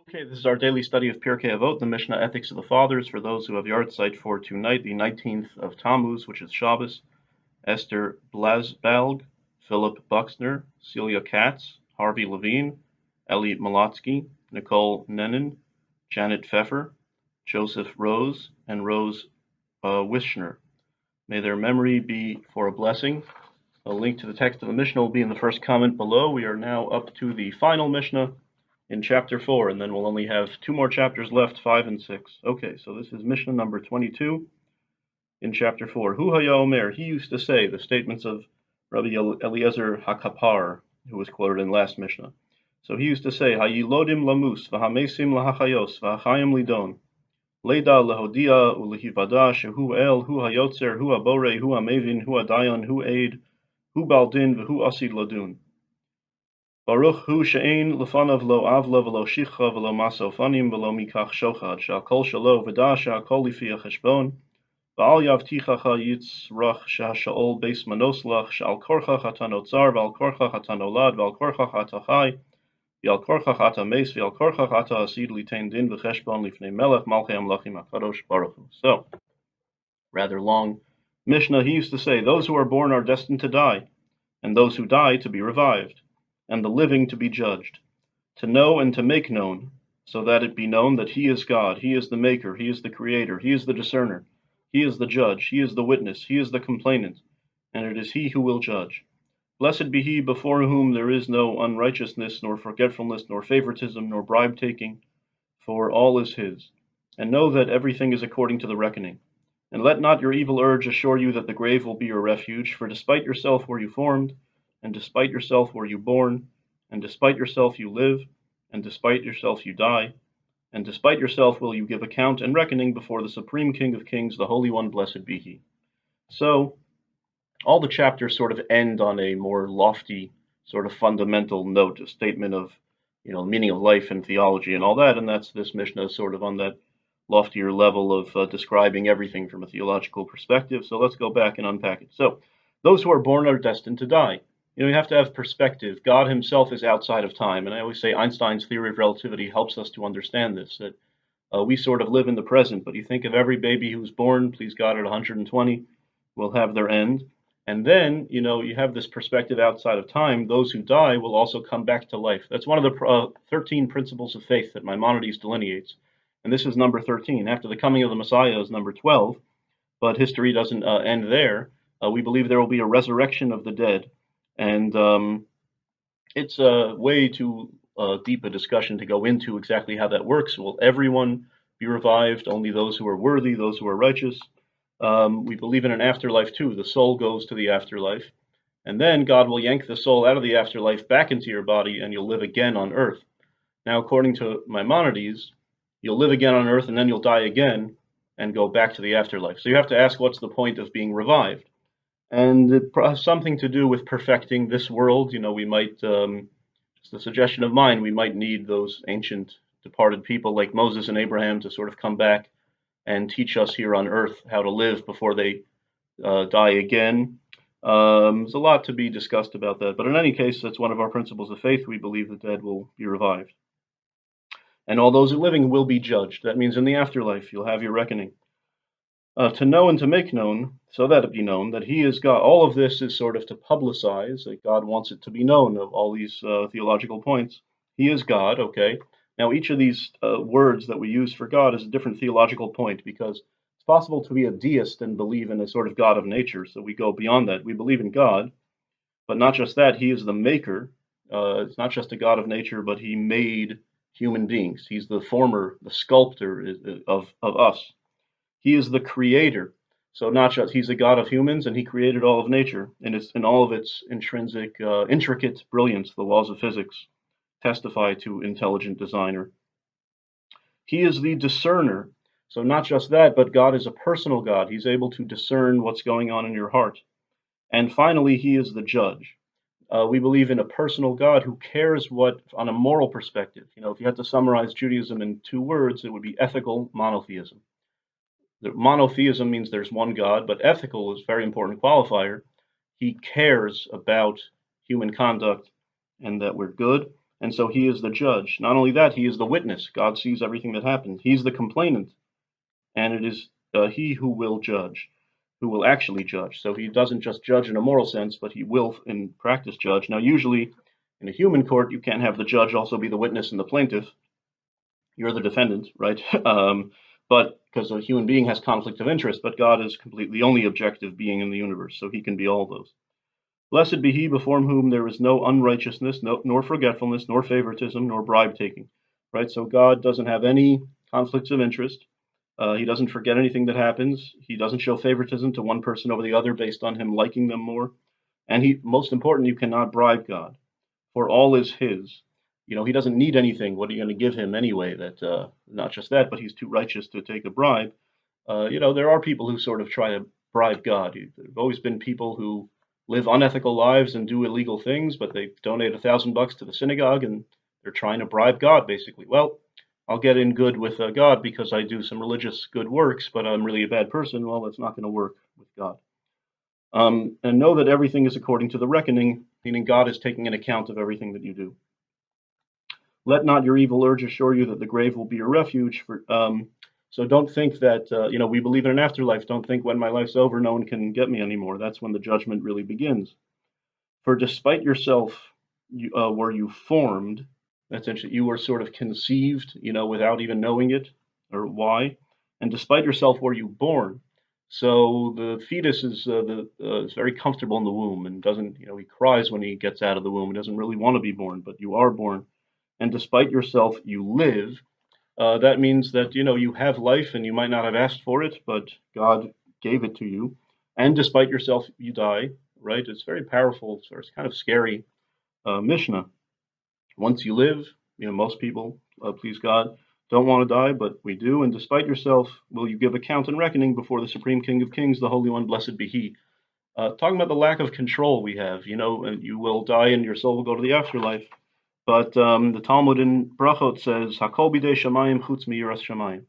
Okay, this is our daily study of Pirkei Avot, the Mishnah Ethics of the Fathers, for those who have yard site for tonight, the 19th of Tammuz, which is Shabbos. Esther Blasbalg, Philip Buxner, Celia Katz, Harvey Levine, Ellie Malotsky, Nicole Nenin, Janet Pfeffer, Joseph Rose, and Rose Wishner. May their memory be for a blessing. A link to the text of the Mishnah will be in the first comment below. We are now up to the final Mishnah in chapter 4, and then we'll only have two more chapters left, 5 and 6. Okay, so this is Mishnah number 22 in chapter 4. Hu haya omer, he used to say, the statements of Rabbi Eliezer HaKapar, who was quoted in last Mishnah. So he used to say, Hayilodim lamus, v'hamesim lahachayos, v'hachayim lidon, leda lehodia ulehivada, shehu el, hu hayotzer, hu abore, hu amevin, hu adayon, hu aid, hu baldin, v'hu asid ladun. Baruch hu she'ein lefanav lo avla v'lo shicha v'lo masofanim v'lo mikach shochad she'akol shelo v'da she'akol lifi ha'cheshbon v'al yavtichacha yitzrach she'hasha'ol beis manoslach she'al korchach atanotzar v'al korchach atanolad v'al korchach atachai v'al korchach atames v'al korchach atahasid litain din v'cheshbon lifnei melech malchei amlachim hakadosh baruch hu. So, rather long Mishnah. He used to say, those who are born are destined to die, and those who die to be revived, and the living to be judged, to know and to make known, so that it be known that he is God, he is the maker, he is the creator, he is the discerner, he is the judge, he is the witness, he is the complainant, and it is he who will judge. Blessed be he before whom there is no unrighteousness, nor forgetfulness, nor favoritism, nor bribe-taking, for all is his. And know that everything is according to the reckoning. And let not your evil urge assure you that the grave will be your refuge, for despite yourself were you formed, and despite yourself were you born, and despite yourself you live, and despite yourself you die, and despite yourself will you give account and reckoning before the Supreme King of Kings, the Holy One, blessed be he. So, all the chapters sort of end on a more lofty, sort of fundamental note, a statement of, the meaning of life and theology and all that, and that's this Mishnah sort of on that loftier level of describing everything from a theological perspective. So let's go back and unpack it. So, those who are born are destined to die. You have to have perspective. God himself is outside of time. And I always say Einstein's theory of relativity helps us to understand this, that we sort of live in the present. But you think of every baby who's born, please God, at 120, will have their end. And then, you have this perspective outside of time. Those who die will also come back to life. That's one of the 13 principles of faith that Maimonides delineates. And this is number 13. After the coming of the Messiah is number 12. But history doesn't end there. We believe there will be a resurrection of the dead. And it's a way too deep a discussion to go into exactly how that works. Will everyone be revived? Only those who are worthy, those who are righteous. We believe in an afterlife too. The soul goes to the afterlife. And then God will yank the soul out of the afterlife back into your body, and you'll live again on earth. Now, according to Maimonides, you'll live again on earth, and then you'll die again and go back to the afterlife. So you have to ask, what's the point of being revived? And it has something to do with perfecting this world. We might, it's a suggestion of mine, we might need those ancient departed people like Moses and Abraham to sort of come back and teach us here on earth how to live before they die again. There's a lot to be discussed about that. But in any case, that's one of our principles of faith. We believe the dead will be revived. And all those who are living will be judged. That means in the afterlife, you'll have your reckoning. To know and to make known, so that it be known that he is God. All of this is sort of to publicize that God wants it to be known of all these theological points. He is God, okay? Now, each of these words that we use for God is a different theological point, because it's possible to be a deist and believe in a sort of God of nature. So we go beyond that. We believe in God, but not just that. He is the maker. It's not just a God of nature, but he made human beings. He's the former, the sculptor of us. He is the creator. So not just he's the God of humans, and he created all of nature in all of its intrinsic, intricate brilliance. The laws of physics testify to intelligent designer. He is the discerner. So not just that, but God is a personal God. He's able to discern what's going on in your heart. And finally, he is the judge. We believe in a personal God who cares what, on a moral perspective. If you had to summarize Judaism in 2 words, it would be ethical monotheism. The monotheism means there's one God, but ethical is a very important qualifier. He cares about human conduct and that we're good. And so he is the judge. Not only that, he is the witness. God sees everything that happened. He's the complainant, and it is he who will judge, who will actually judge. So he doesn't just judge in a moral sense, but he will, in practice, judge. Now, usually in a human court, you can't have the judge also be the witness and the plaintiff. You're the defendant, right? But because a human being has conflict of interest, but God is completely the only objective being in the universe, so he can be all those. Blessed be he before whom there is no unrighteousness, nor forgetfulness, nor favoritism, nor bribe taking. Right? So God doesn't have any conflicts of interest. He doesn't forget anything that happens. He doesn't show favoritism to one person over the other based on him liking them more. And most important, you cannot bribe God, for all is his. He doesn't need anything. What are you going to give him anyway? That not just that, but he's too righteous to take a bribe. There are people who sort of try to bribe God. There've always been people who live unethical lives and do illegal things, but they donate $1,000 to the synagogue and they're trying to bribe God, basically. Well, I'll get in good with God because I do some religious good works, but I'm really a bad person. Well, that's not going to work with God. And know that everything is according to the reckoning, meaning God is taking an account of everything that you do. Let not your evil urge assure you that the grave will be your refuge. So don't think that, we believe in an afterlife. Don't think when my life's over, no one can get me anymore. That's when the judgment really begins. For despite yourself, were you formed. That's interesting. You were sort of conceived, without even knowing it or why. And despite yourself, were you born. So the fetus is very comfortable in the womb and doesn't, he cries when he gets out of the womb. He doesn't really want to be born, but you are born. And despite yourself, you live. That means that you have life and you might not have asked for it, but God gave it to you. And despite yourself, you die. Right? It's very powerful. So it's kind of scary Mishnah. Once you live, most people, please God, don't want to die, but we do. And despite yourself, will you give account and reckoning before the Supreme King of Kings, the Holy One, blessed be He. Talking about the lack of control we have. And you will die and your soul will go to the afterlife. But the Talmud in Brachot says, "Hakol bidei shamayim chutz miyiras shamayim."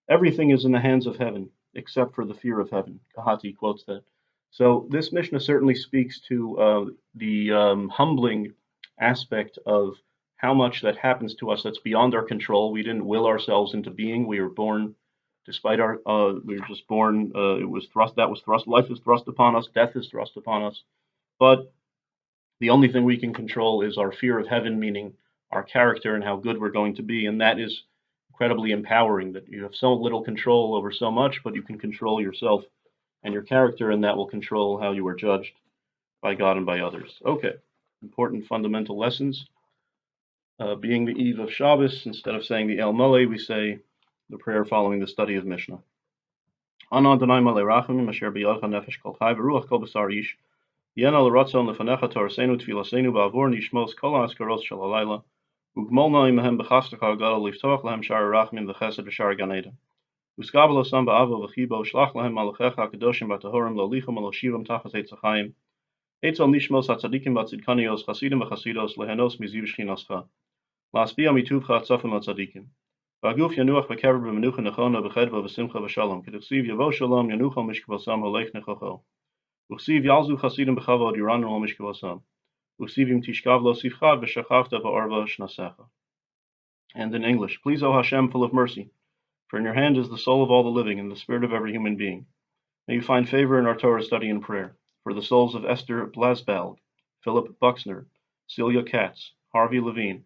Everything is in the hands of heaven, except for the fear of heaven. Kahati quotes that. So this Mishnah certainly speaks to the humbling aspect of how much that happens to us that's beyond our control. We didn't will ourselves into being. We were born, despite our, we were just born. It was thrust. That was thrust. Life is thrust upon us. Death is thrust upon us. But the only thing we can control is our fear of heaven, meaning our character and how good we're going to be. And that is incredibly empowering, that you have so little control over so much, but you can control yourself and your character, and that will control how you are judged by God and by others. Okay, important fundamental lessons. Being the eve of Shabbos, instead of saying the El Mole, we say the prayer following the study of Mishnah. Ana Adonai Male Rachamim Asher B'Yadcha Nefesh Kol Chai V'Ruach Kol B'Sar Ish Yen al ratzon lefanecha torasenu tfilasenu ba'avor nishmos kol ha'askaros shel halayla ugmolna imahem b'chaftecha gadol liftoch lahem shar rachmim v'chesed v'shar gan eden uskabel osam ba'avo v'chibo shlach lahem malachecha kadoshim b'tahorim lolichum aloshivam tachas eitzachayim eitzel nishmos hatzadikim b'tzidkanios chasidim v'chasidos lehenos miziv shchinoscha la'aspia mituvcha atzafim hatzadikim v'aguf yanuach v'kever b'menucha nechona v'chedva v'simcha v'shalom k'tichsiv yavo shalom yanucha mishkvasam holech nechocho Uksiv yalzu chasidim b'chavod yiranu al mishkavasam. Uksivim tishkav lo sifchad v'shachachta v'arva shnasecha. And in English, please, O Hashem, full of mercy, for in your hand is the soul of all the living and the spirit of every human being. May you find favor in our Torah study and prayer, for the souls of Esther Blasbalg, Philip Buxner, Celia Katz, Harvey Levine,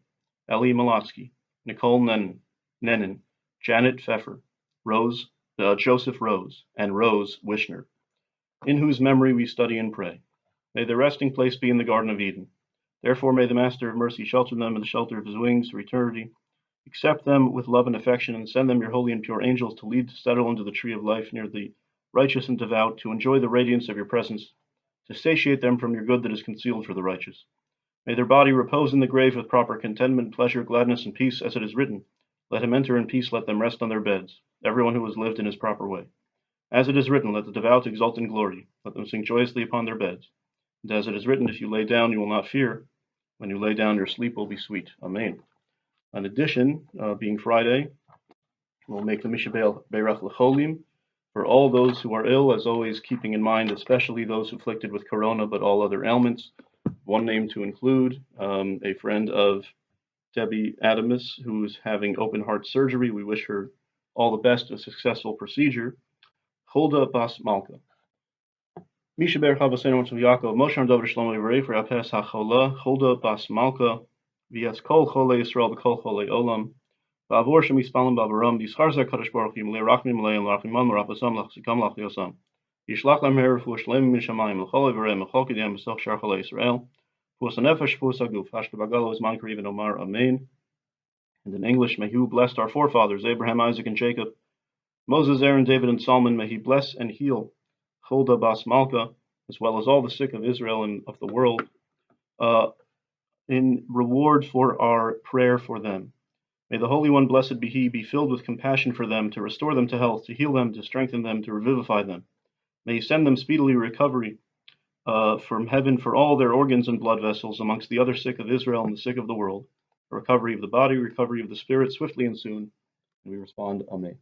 Ellie Malatsky, Nicole Nenin, Janet Pfeffer, Joseph Rose, and Rose Wishner, in whose memory we study and pray. May their resting place be in the Garden of Eden. Therefore may the Master of Mercy shelter them in the shelter of his wings for eternity. Accept them with love and affection, and send them your holy and pure angels to lead to settle into the tree of life near the righteous and devout, to enjoy the radiance of your presence, to satiate them from your good that is concealed for the righteous. May their body repose in the grave with proper contentment, pleasure, gladness, and peace, as it is written, let him enter in peace, let them rest on their beds, everyone who has lived in his proper way. As it is written, let the devout exult in glory. Let them sing joyously upon their beds. And as it is written, if you lay down, you will not fear. When you lay down, your sleep will be sweet. Amen. In addition, being Friday, we'll make the Misha Beirach L'cholim for all those who are ill, as always, keeping in mind, especially those afflicted with corona, but all other ailments. One name to include, a friend of Debbie Adamus, who's having open heart surgery. We wish her all the best, a successful procedure. Hulda Bas Malka. Misha Ber Chavaseinu of Yaakov, Moshe Dover Shlomo Yivarei for Apes HaChola, Hulda Bas Malka, Vias Kol Chole Yisrael B'Kol Chole Olam, Va'avor Shem Yispalim Ba'avaram, Yishar Zeh Kadosh Baruch Hu, Yimlei Rachmim Leim Lachimam Rapasam Lachzikam Lachliosam, Yishlach Lam Her Refuah Shleim Min Shamayim L'Chol Yivarei M'Chol Kidiyam B'Soch Shar Chole Yisrael, Fuas HaNefesh Fuas HaGuf, Hashta Bagalo Zman Karev and Omar Amen. And in English, may He blessed our forefathers, Abraham, Isaac, and Jacob, Moses, Aaron, David, and Solomon. May He bless and heal Hulda Bas Malka, as well as all the sick of Israel and of the world, in reward for our prayer for them. May the Holy One, blessed be He, be filled with compassion for them, to restore them to health, to heal them, to strengthen them, to revivify them. May He send them speedily recovery from heaven for all their organs and blood vessels amongst the other sick of Israel and the sick of the world. Recovery of the body, recovery of the spirit, swiftly and soon. And we respond, Amen.